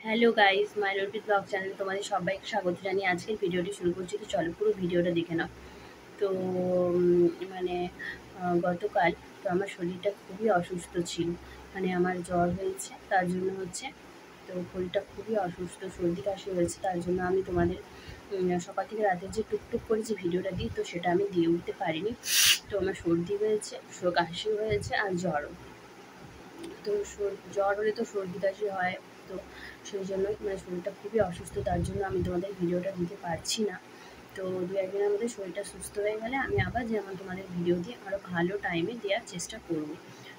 Hello guys, মাই রোটি blog channel তোমাদের সবাইকে স্বাগত জানিয়ে আজকের ভিডিওটি শুরু করছি। তো চলো পুরো ভিডিওটা দেখে নাও। তো মানে গতকাল তো আমার শরীরটা খুবই অসুস্থ ছিল। মানে আমার জ্বর হয়েছে, তার জন্য হচ্ছে তো শরীরটা খুবই অসুস্থ, সর্দি কাশি হয়েছে। তার জন্য আমি তোমাদের সকাল থেকে রাতের যে টুকটুক করে যে ভিডিওটা দিই, তো সেটা আমি দিয়ে উঠতে পারিনি। তো আমার সর্দি হয়েছে, কাশি হয়েছে আর জ্বরও। তো জ্বর হলে তো সর্দি কাশি হয়। তো সেই জন্যই শরীরটা খুবই অসুস্থ, তার জন্য আমি তোমাদের ভিডিওটা দিতে পারছি না। তো দু একদিনের মধ্যে শরীরটা সুস্থ হয়ে গেলে আমি আবার যেমন তোমাদের ভিডিও দিয়ে আরও ভালো টাইমে দেওয়ার চেষ্টা করব।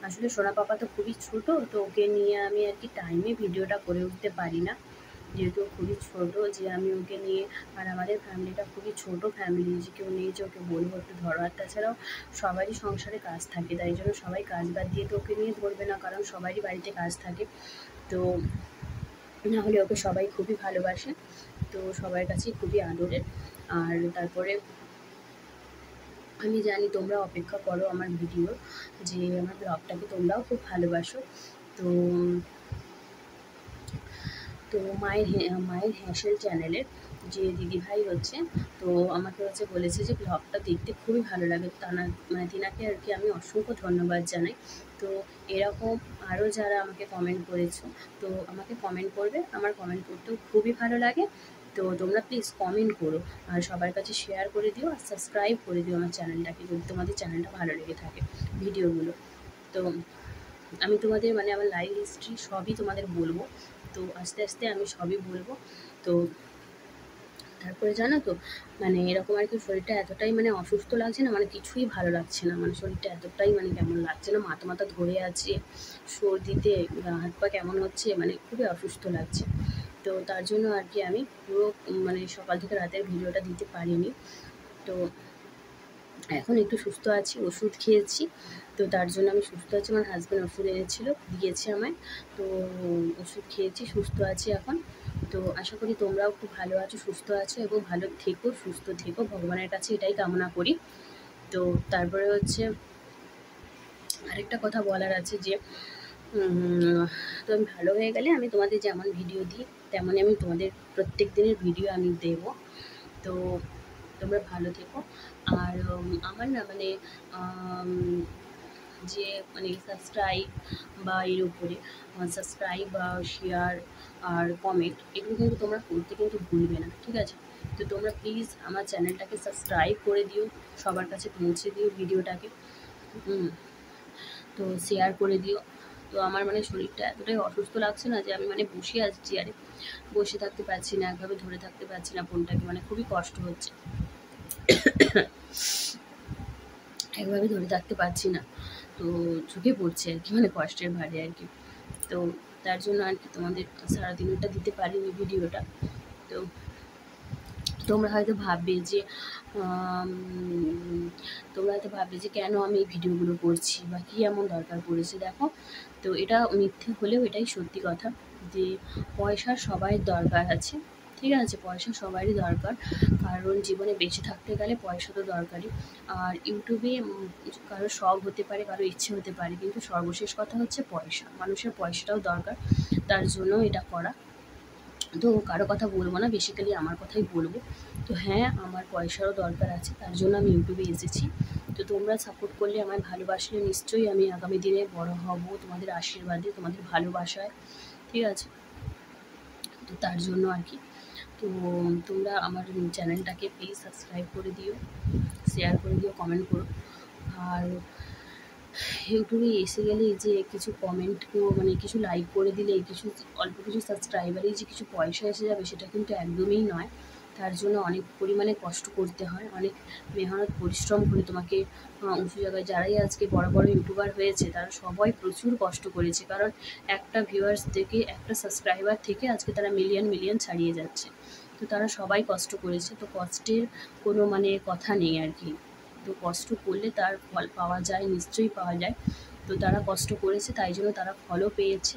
আসলে সোনা পাপা তো খুবই ছোট, তো ওকে নিয়ে আমি আর কি টাইমে ভিডিওটা করে উঠতে পারি না, যেহেতু খুবই ছোট যে আমি ওকে নিয়ে। আর আমাদের ফ্যামিলিটা খুবই ছোট ফ্যামিলি, যে কেউ নিয়ে যে ওকে বলবো একটু ধরো। আর তাছাড়াও সবারই সংসারে কাজ থাকে, তাই জন্য সবাই কাজ বাদ দিয়ে তো ওকে নিয়ে ধরবে না, কারণ সবারই বাড়িতে কাজ থাকে। তো নাহলে ওকে সবাই খুবই ভালোবাসে, তো সবার কাছেই খুবই আদরের। আর তারপরে আমি জানি তোমরা অপেক্ষা করো আমার ভিডিও, যে আমার ব্লগটাকে তোমরাও খুব ভালোবাসো। তো তো মায়ের হ্যাসেল চ্যানেলের যে দিদিভাই হচ্ছে, তো আমাকে হচ্ছে বলেছে যে ব্লগটা দেখতে খুবই ভালো লাগে। তিনাকে আর কি আমি অসংখ্য ধন্যবাদ জানাই। তো এরকম আরও যারা আমাকে কমেন্ট করেছো, তো আমাকে কমেন্ট করবে, আমার কমেন্ট করতেও খুবই ভালো লাগে। তো তোমরা প্লিজ কমেন্ট করো, আর সবার কাছে শেয়ার করে দিও, আর সাবস্ক্রাইব করে দিও আমার চ্যানেলটাকে, যদি তোমাদের চ্যানেলটা ভালো লেগে থাকে ভিডিওগুলো। তো আমি তোমাদের আমার লাইফ হিস্ট্রি সবই তোমাদের বলবো। তো আস্তে আস্তে আমি সবই বলবো। তো তারপরে জানো তো এরকম আর কি শরীরটা এতটাই অসুস্থ লাগছে না, কিছুই ভালো লাগছে না। শরীরটা এতটাই কেমন লাগছে না, মাথা মাথা ধরে আছে সর্দিতে, হাত পা কেমন হচ্ছে, খুবই অসুস্থ লাগছে। তো তার জন্য আর কি আমি পুরো সকাল থেকে রাতের ভিডিওটা দিতে পারিনি। তো এখন একটু সুস্থ আছি, ওষুধ খেয়েছি। তো তার জন্য আমি সুস্থ আছি, আমার হাজব্যান্ড ওষুধ এনেছিল, দিয়েছে আমায়। তো ওষুধ খেয়েছি, সুস্থ আছি এখন। তো আশা করি তোমরাও খুব ভালো আছো, সুস্থ আছো, এবং ভালো থেকো, সুস্থ থেকো, ভগবানের কাছে এটাই কামনা করি। তো তারপরে হচ্ছে আরেকটা কথা বলার আছে যে তো আমি ভালো হয়ে গেলে আমি তোমাদের যেমন ভিডিও দিই, তেমনই আমি তোমাদের প্রত্যেক দিনের ভিডিও আমি দেবো। তো তোমরা ভালো থেকো। আর আমার না আম, যে সাবস্ক্রাইব বা এর উপরে সাবস্ক্রাইব বা শেয়ার আর কমেন্ট, এগুলো কিন্তু তোমরা করতে কিন্তু ভুলবে না, ঠিক আছে? তো তোমরা প্লিজ আমার চ্যানেলটাকে সাবস্ক্রাইব করে দিও, সবার কাছে পৌঁছে দিও ভিডিওটাকে। তো শেয়ার করে দিও। তো আমার শরীরটা এতটাই অসুস্থ লাগছে না, যে আমি বসে আছি চেয়ারে, বসে থাকতে পারছি না, একভাবে ধরে থাকতে পারছি না ফোনটাকে, খুবই কষ্ট হচ্ছে, একভাবে ধরে থাকতে পারছি না। তো চোখে পড়ছে আর কি, কষ্টের ভারে আর কি। তো তার জন্য আর কি তোমাদের সারাদিনটা দিতে পারিনি ভিডিওটা। তো তোমরা হয়তো ভাববে যে কেন আমি এই ভিডিওগুলো করছি, বা কী এমন দরকার পড়েছে। দেখো, তো এটা মিথ্যে হলেও এটাই সত্যি কথা, যে পয়সার সবাই দরকার আছে, ঠিক আছে? পয়সা সবারই দরকার, কারণ জীবনে বেঁচে থাকতে গেলে পয়সা তো দরকারই। আর ইউটিউবে কারো শখ হতে পারে, কারো ইচ্ছে হতে পারে, কিন্তু সর্বশেষ কথা হচ্ছে পয়সা। মানুষের পয়সাটাও দরকার, তার জন্য এটা করা। তো কারো কথা বলবো না, বেসিক্যালি আমার কথাই বলবো। তো হ্যাঁ, আমার পয়সারও দরকার আছে, তার জন্য আমি ইউটিউবে এসেছি। তো তোমরা সাপোর্ট করলে, আমায় ভালোবাসলে, নিশ্চয়ই আমি আগামী দিনে বড় হব তোমাদের আশীর্বাদে, তোমাদের ভালোবাসায়, ঠিক আছে? তো তার জন্য আর কি। তো তোমরা আমার চ্যানেলটাকে প্লিজ সাবস্ক্রাইব করে দিও, শেয়ার করে দিও, কমেন্ট করো। আর ইউটিউবে এসে গেলে যে কিছু কমেন্ট কিছু লাইক করে দিলে, অল্প কিছু সাবস্ক্রাইবারেই যে কিছু পয়সা এসে যাবে, সেটা কিন্তু একদমই নয়। তার জন্য অনেক পরিমাণে কষ্ট করতে হয়, অনেক মেহনত পরিশ্রম করে তোমাকে উঁচু জায়গায়, যারাই আজকে বড় বড় ইউটিউবার হয়েছে, তারা সবাই প্রচুর কষ্ট করেছে, কারণ একটা ভিউয়ার্স থেকে, একটা সাবস্ক্রাইবার থেকে আজকে তারা মিলিয়ন মিলিয়ন ছাড়িয়ে যাচ্ছে। তো তারা সবাই কষ্ট করেছে, তো কষ্টের কোনো কথা নেই আর কি। তো কষ্ট করলে তার ফল পাওয়া যায়, নিশ্চয়ই পাওয়া যায়। তো তারা কষ্ট করেছে, তাই জন্য তারা ফলও পেয়েছে।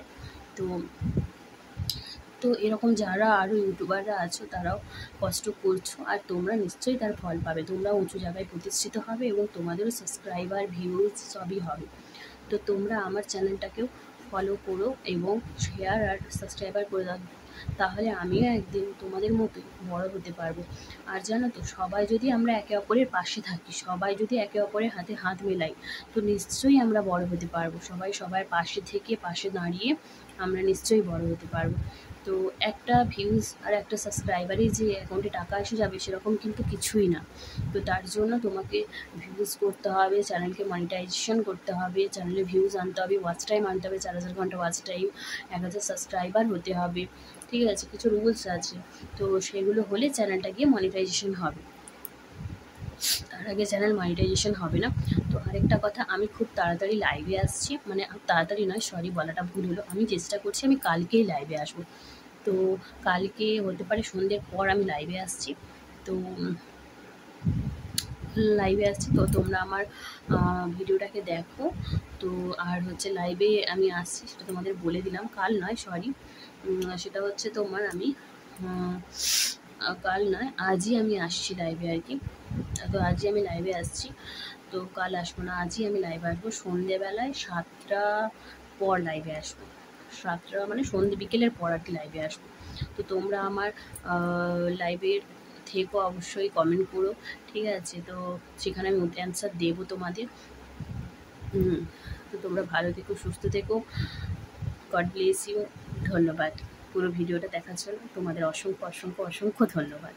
তো তো এরকম যারা আরও ইউটিউবাররা আছো, তারাও কষ্ট করছো, আর তোমরা নিশ্চয়ই তার ফল পাবে, তোমরা উঁচু জায়গায় প্রতিষ্ঠিত হবে, এবং তোমাদেরও সাবস্ক্রাইবার, ভিউজ সবই হবে। তো তোমরা আমার চ্যানেলটাকেও ফলো করো এবং শেয়ার আর সাবস্ক্রাইবার করে দাও, তাহলে আমিও একদিন তোমাদের মতোই বড় হতে পারবো। আর জানো তো, সবাই যদি আমরা একে অপরের পাশে থাকি, সবাই যদি একে অপরের হাতে হাত মেলাই, তো নিশ্চয়ই আমরা বড় হতে পারবো। সবাই সবার পাশে থেকে, পাশে দাঁড়িয়ে আমরা নিশ্চয়ই বড় হতে পারবো। তো একটা ভিউজ আর একটা সাবস্ক্রাইবারই যে অ্যাকাউন্টে টাকা এসে যাবে সেরকম কিন্তু কিছুই না। তো তার জন্য তোমাকে ভিউজ করতে হবে, চ্যানেলকে মনিটাইজেশন করতে হবে, চ্যানেলে ভিউজ আনতে হবে, ওয়াচ টাইম আনতে হবে, 4000 ঘন্টা ওয়াচ টাইম, 1000 সাবস্ক্রাইবার হতে হবে, ঠিক আছে? কিছু রুলস আছে, তো সেগুলো হলে চ্যানেলটা গিয়ে মনিটাইজেশন হবে, তার আগে চ্যানেল মনিটাইজেশন হবে না। তো আরেকটা কথা, আমি খুব তাড়াতাড়ি লাইভে আসছি, মানে তাড়াতাড়ি নয়, সরি বলাটা ভুল হলো, আমি চেষ্টা করছি আমি কালকেই লাইভে আসবো। তো কালকে হতে পারে সন্ধ্যের পর আমি লাইভে আসছি। তো তো তোমরা আমার ভিডিওটাকে দেখো। তো আর হচ্ছে লাইভে আমি আসছি সেটা তোমাদের বলে দিলাম, কাল নয়, সরি, সেটা হচ্ছে তোমার আমি কাল নয়, আজই আমি আসছি লাইভে আর কি। তো আজই আমি লাইভে আসছি, তো কাল আসবো না, আজই আমি লাইভে আসবো সন্ধ্যেবেলায় 7টা পর লাইভে আসবো। 7টা মানে সন্ধ্যে বিকেলের পর আর কি লাইভে আসবো। তো তোমরা আমার লাইভের থেকেও অবশ্যই কমেন্ট করো, ঠিক আছে? তো সেখানে আমি অ্যান্সার দেবো তোমাদের। তো তোমরা ভালো থেকো, সুস্থ থেকো, গড ব্লেস ইউ। ধন্যবাদ পুরো ভিডিওটা দেখার জন্য, তোমাদের অসংখ্য অসংখ্য অসংখ্য ধন্যবাদ।